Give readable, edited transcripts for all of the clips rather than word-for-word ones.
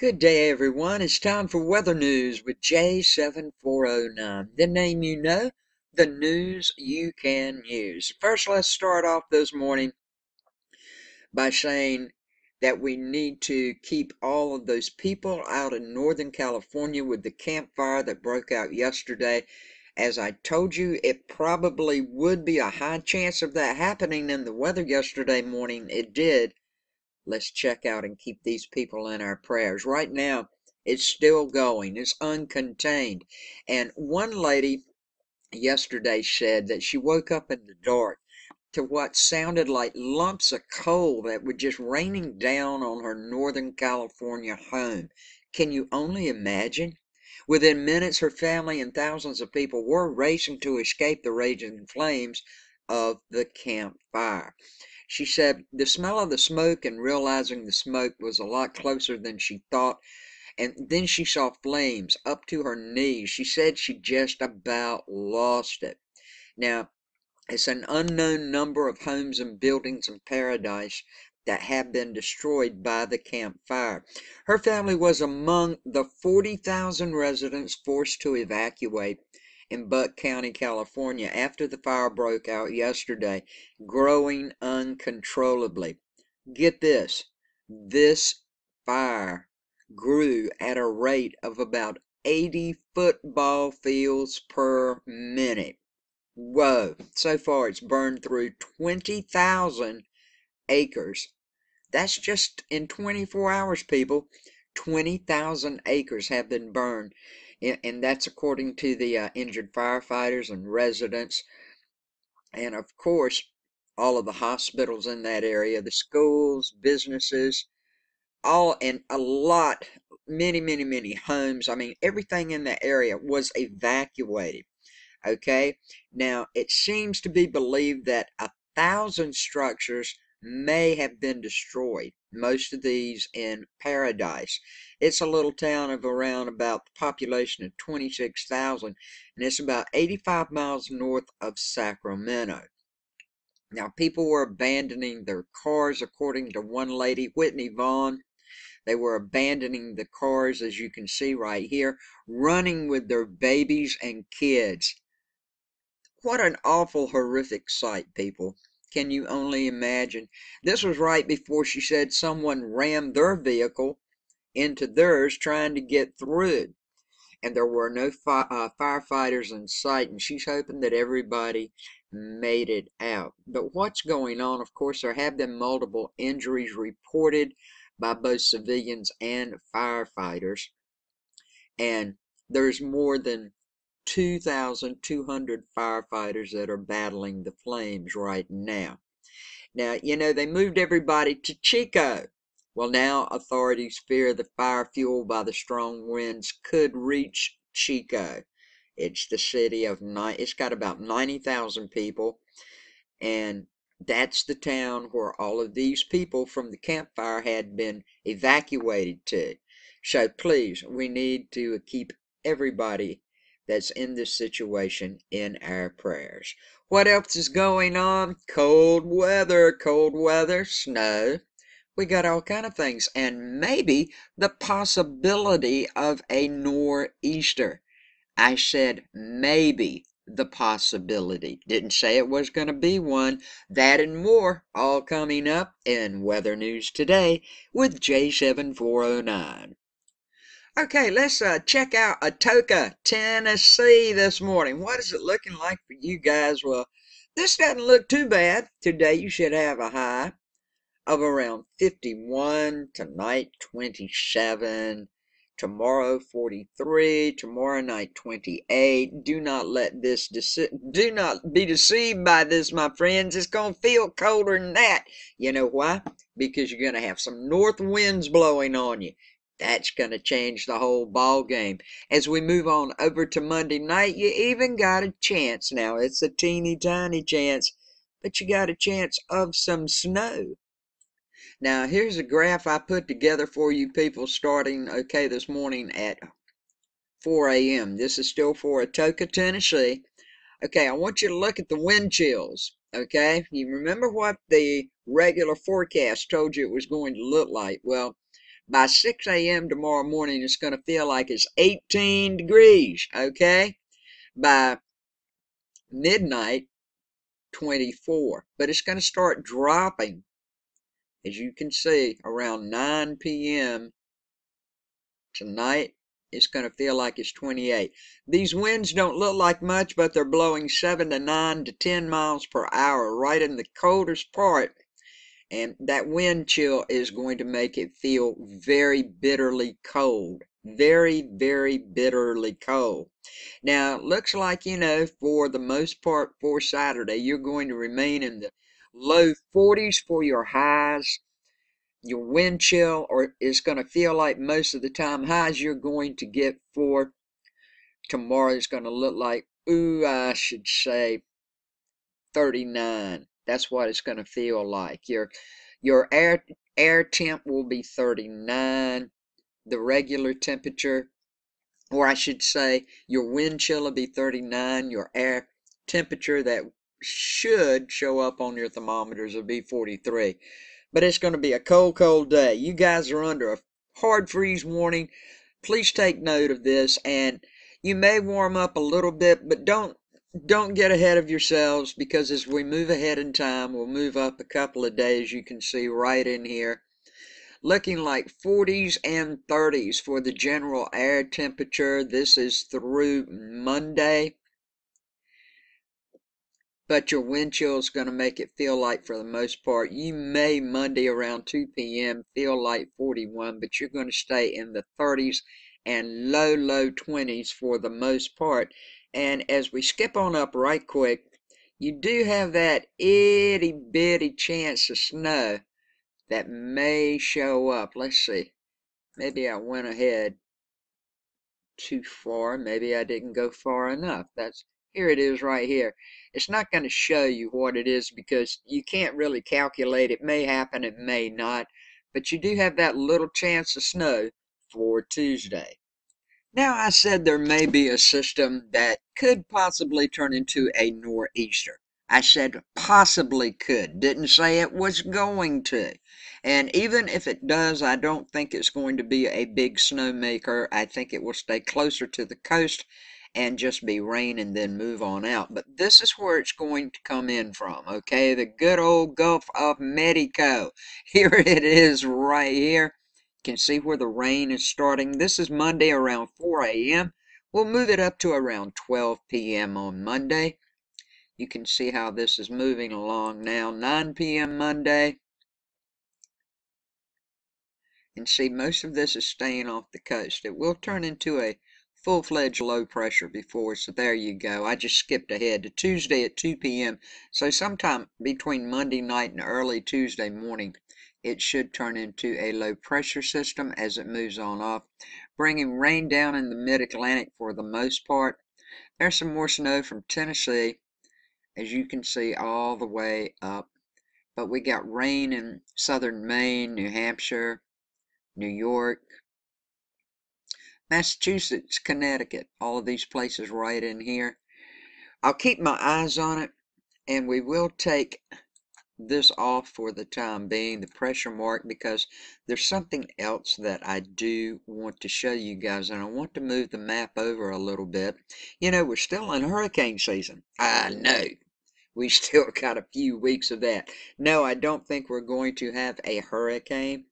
Good day, everyone. It's time for weather news with J7409. The name you know, the news you can use. First, let's start off this morning by saying that we need to keep all of those people out in Northern California with the Camp Fire that broke out yesterday. As I told you, it probably would be a high chance of that happening in the weather yesterday morning. It did. Let's check out and keep these people in our prayers. Right now, it's still going. It's uncontained. And one lady yesterday said that she woke up in the dark to what sounded like lumps of coal that were just raining down on her Northern California home. Can you only imagine? Within minutes, her family and thousands of people were racing to escape the raging flames of the Camp Fire. She said the smell of the smoke and realizing the smoke was a lot closer than she thought, and then she saw flames up to her knees. She said she just about lost it. Now, it's an unknown number of homes and buildings in Paradise that have been destroyed by the Camp Fire. Her family was among the 40,000 residents forced to evacuate in Butte County, California after the fire broke out yesterday, growing uncontrollably. Get this fire grew at a rate of about 80 football fields per minute. Whoa, so far it's burned through 20,000 acres. That's just in 24 hours, people. 20,000 acres have been burned, and that's according to the injured firefighters and residents, and of course, all of the hospitals in that area, the schools, businesses, all, and a lot, many homes. I mean, everything in that area was evacuated. Okay, now it seems to be believed that 1,000 structures may have been destroyed, most of these in Paradise. It's a little town of around about the population of 26,000, and it's about 85 miles north of Sacramento. Now, people were abandoning their cars, according to one lady, Whitney Vaughn. They were abandoning the cars, as you can see right here, running with their babies and kids. What an awful, horrific sight, people. Can you only imagine? This was right before she said someone rammed their vehicle into theirs trying to get through. And there were no firefighters in sight, and she's hoping that everybody made it out. But what's going on? Of course, there have been multiple injuries reported by both civilians and firefighters. And there's more than 2,200 firefighters that are battling the flames right now. Now, you know, they moved everybody to Chico. Well, now authorities fear the fire fueled by the strong winds could reach Chico. It's the city of it's got about 90,000 people, and that's the town where all of these people from the Camp Fire had been evacuated to. So please, we need to keep everybody that's in this situation in our prayers. What else is going on? Cold weather, snow. We got all kind of things, and maybe the possibility of a nor'easter. I said maybe the possibility. Didn't say it was going to be one. That and more all coming up in Weather News Today with J7409. Okay, let's check out Atoka, Tennessee this morning. What is it looking like for you guys? Well, this doesn't look too bad. Today you should have a high of around 51, tonight 27, tomorrow 43, tomorrow night 28. Do not be deceived by this, my friends. It's going to feel colder than that. You know why? Because you're going to have some north winds blowing on you. That's going to change the whole ball game. As we move on over to Monday night, you even got a chance. Now, it's a teeny tiny chance, but you got a chance of some snow. Now, here's a graph I put together for you people starting, okay, this morning at 4 a.m. This is still for Atoka, Tennessee. Okay, I want you to look at the wind chills, okay? You remember what the regular forecast told you it was going to look like. Well, By 6 a.m. tomorrow morning, it's going to feel like it's 18 degrees, okay? By midnight, 24. But it's going to start dropping, as you can see, around 9 p.m. tonight. It's going to feel like it's 28. These winds don't look like much, but they're blowing 7 to 9 to 10 miles per hour right in the coldest part. And that wind chill is going to make it feel very bitterly cold. Very, very bitterly cold. Now, it looks like, for the most part for Saturday, you're going to remain in the low 40s for your highs. Your wind chill is going to feel like most of the time highs you're going to get for tomorrow is going to look like, I should say 39. That's what it's going to feel like. Your air temp will be 39. The regular temperature, or I should say, your wind chill will be 39. Your air temperature that should show up on your thermometers will be 43. But it's going to be a cold, cold day. You guys are under a hard freeze warning. Please take note of this, and you may warm up a little bit, but don't get ahead of yourselves, because as we move ahead in time, we'll move up a couple of days. You can see right in here, looking like 40s and 30s for the general air temperature. This is through Monday. But your wind chill is going to make it feel like, for the most part, you may Monday around 2 p.m. feel like 41, but you're going to stay in the 30s and low 20s for the most part. And as we skip on up right quick, you do have that itty bitty chance of snow that may show up. Let's see. Maybe I went ahead too far. Maybe I didn't go far enough. Here it is right here. It's not going to show you what it is because you can't really calculate. It may happen, it may not, but you do have that little chance of snow for Tuesday. Now, I said there may be a system that could possibly turn into a nor'easter. I said possibly could, didn't say it was going to. And even if it does, I don't think it's going to be a big snowmaker. I think it will stay closer to the coast and just be rain and then move on out. But this is where it's going to come in from, okay? The good old Gulf of Mexico. Here it is right here. You can see where the rain is starting. This is Monday around 4 a.m. We'll move it up to around 12 p.m. on Monday. You can see how this is moving along now. 9 p.m. Monday. And see, most of this is staying off the coast. It will turn into a full-fledged low pressure before, so there you go. I just skipped ahead to Tuesday at 2 p.m. So sometime between Monday night and early Tuesday morning, it should turn into a low pressure system as it moves on off, bringing rain down in the mid-Atlantic for the most part. There's some more snow from Tennessee, as you can see, all the way up. But we got rain in southern Maine, New Hampshire, New York, Massachusetts, Connecticut, all of these places right in here. I'll keep my eyes on it, and we will take this off for the time being, the pressure mark, because there's something else that I do want to show you guys, and I want to move the map over a little bit. We're still in hurricane season. I know. We still got a few weeks of that. No, I don't think we're going to have a hurricane,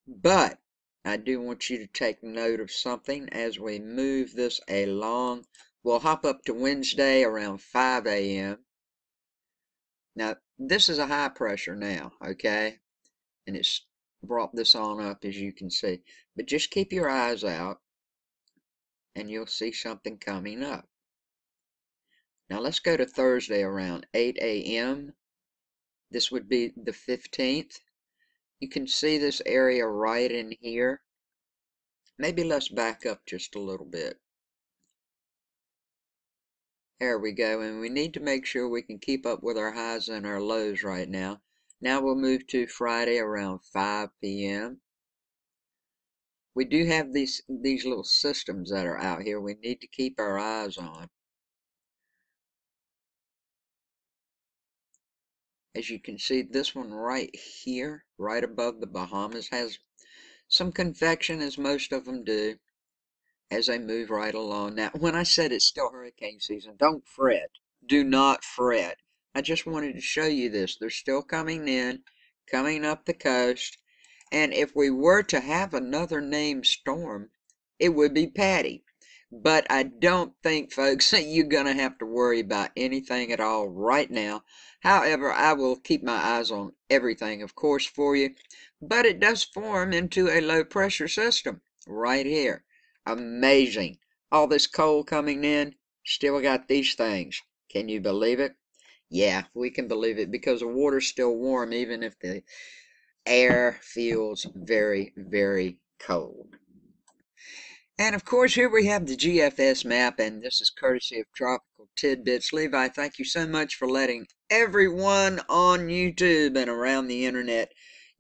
but I do want you to take note of something as we move this along. We'll hop up to Wednesday around 5 a.m. Now, this is a high pressure now, okay? And it's brought this on up, as you can see. But just keep your eyes out, and you'll see something coming up. Now, let's go to Thursday around 8 a.m. This would be the 15th. You can see this area right in here. Maybe let's back up just a little bit. There we go, and we need to make sure we can keep up with our highs and our lows right now. Now we'll move to Friday around 5 p.m. We do have these little systems that are out here we need to keep our eyes on. As you can see, this one right here, right above the Bahamas, has some convection, as most of them do, as they move right along. Now, when I said it's still hurricane season, don't fret. Do not fret. I just wanted to show you this. They're still coming in, coming up the coast. And if we were to have another named storm, it would be Patty. But I don't think, folks, that you're going to have to worry about anything at all right now. However, I will keep my eyes on everything, of course, for you. But it does form into a low pressure system right here. Amazing. All this cold coming in, still got these things. Can you believe it? Yeah, we can believe it because the water's still warm even if the air feels very, very cold. And of course, here we have the GFS map, and this is courtesy of Tropical Tidbits. Levi, thank you so much for letting everyone on YouTube and around the internet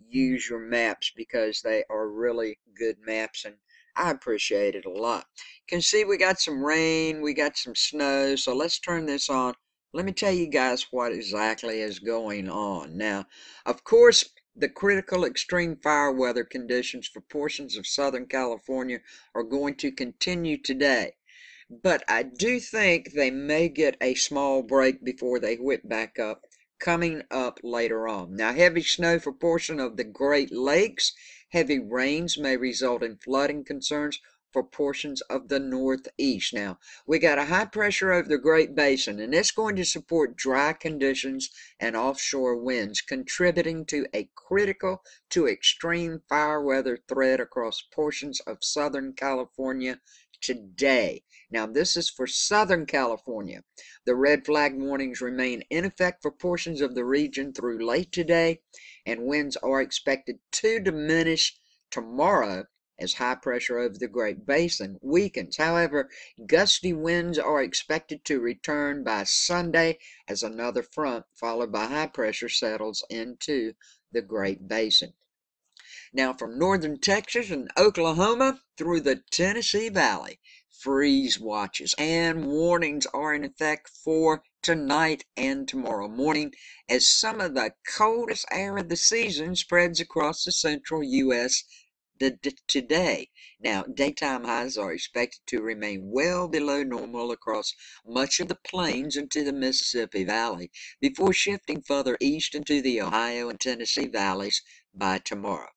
use your maps because they are really good maps, and I appreciate it a lot. You can see we got some rain, we got some snow, so let's turn this on. Let me tell you guys what exactly is going on. Now, of course, the critical extreme fire weather conditions for portions of Southern California are going to continue today. But I do think they may get a small break before they whip back up, coming up later on. Now, heavy snow for portion of the Great Lakes. Heavy rains may result in flooding concerns for portions of the Northeast. Now, we got a high pressure over the Great Basin, and it's going to support dry conditions and offshore winds, contributing to a critical to extreme fire weather threat across portions of Southern California today. Now, this is for Southern California. The red flag warnings remain in effect for portions of the region through late today, and winds are expected to diminish tomorrow as high pressure over the Great Basin weakens. However, gusty winds are expected to return by Sunday as another front, followed by high pressure, settles into the Great Basin. Now, from northern Texas and Oklahoma through the Tennessee Valley, freeze watches and warnings are in effect for tonight and tomorrow morning as some of the coldest air of the season spreads across the central U.S. today. Now, daytime highs are expected to remain well below normal across much of the plains into the Mississippi Valley before shifting further east into the Ohio and Tennessee valleys by tomorrow.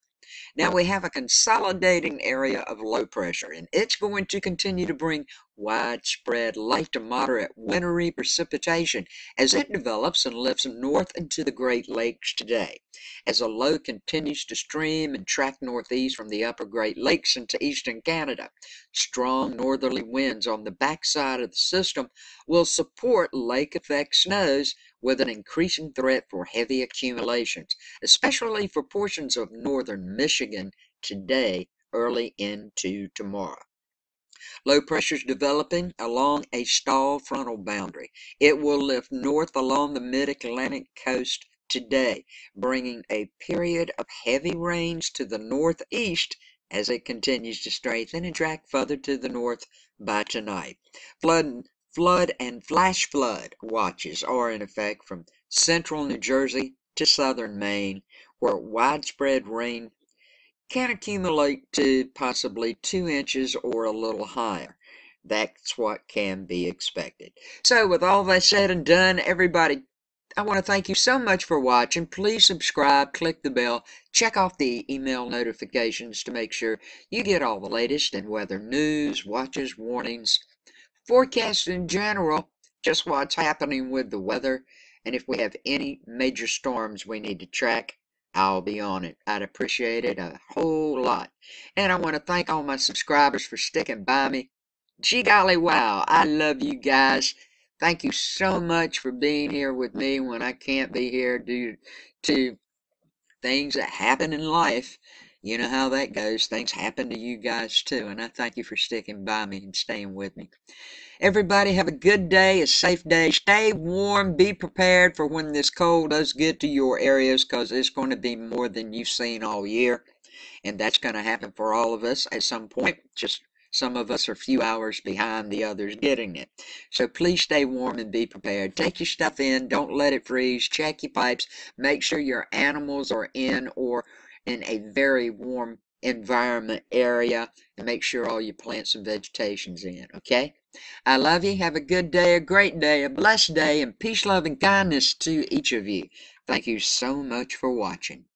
Now we have a consolidating area of low pressure, and it's going to continue to bring widespread light to moderate wintry precipitation as it develops and lifts north into the Great Lakes today. As a low continues to stream and track northeast from the upper Great Lakes into eastern Canada, strong northerly winds on the backside of the system will support lake effect snows with an increasing threat for heavy accumulations, especially for portions of northern Michigan today, early into tomorrow. Low pressure is developing along a stall frontal boundary. It will lift north along the mid-Atlantic coast today, bringing a period of heavy rains to the northeast as it continues to strengthen and track further to the north by tonight. Flood and flash flood watches are in effect from central New Jersey to southern Maine, where widespread rain can accumulate to possibly 2 inches or a little higher. That's what can be expected. So, with all that said and done, everybody, I want to thank you so much for watching. Please subscribe, click the bell, check off the email notifications to make sure you get all the latest in weather news, watches, warnings, forecasts in general, just what's happening with the weather, and if we have any major storms we need to track, I'll be on it. I'd appreciate it a whole lot. And I want to thank all my subscribers for sticking by me. Gee golly wow, I love you guys. Thank you so much for being here with me when I can't be here due to things that happen in life. You know how that goes. Things happen to you guys too. And I thank you for sticking by me and staying with me. Everybody have a good day, a safe day. Stay warm. Be prepared for when this cold does get to your areas because it's going to be more than you've seen all year. And that's going to happen for all of us at some point. Just some of us are a few hours behind the others getting it. So please stay warm and be prepared. Take your stuff in. Don't let it freeze. Check your pipes. Make sure your animals are in or in a very warm environment area and make sure all your plants and vegetation's in, okay? I love you. Have a good day, a great day, a blessed day, and peace, love, and kindness to each of you. Thank you so much for watching.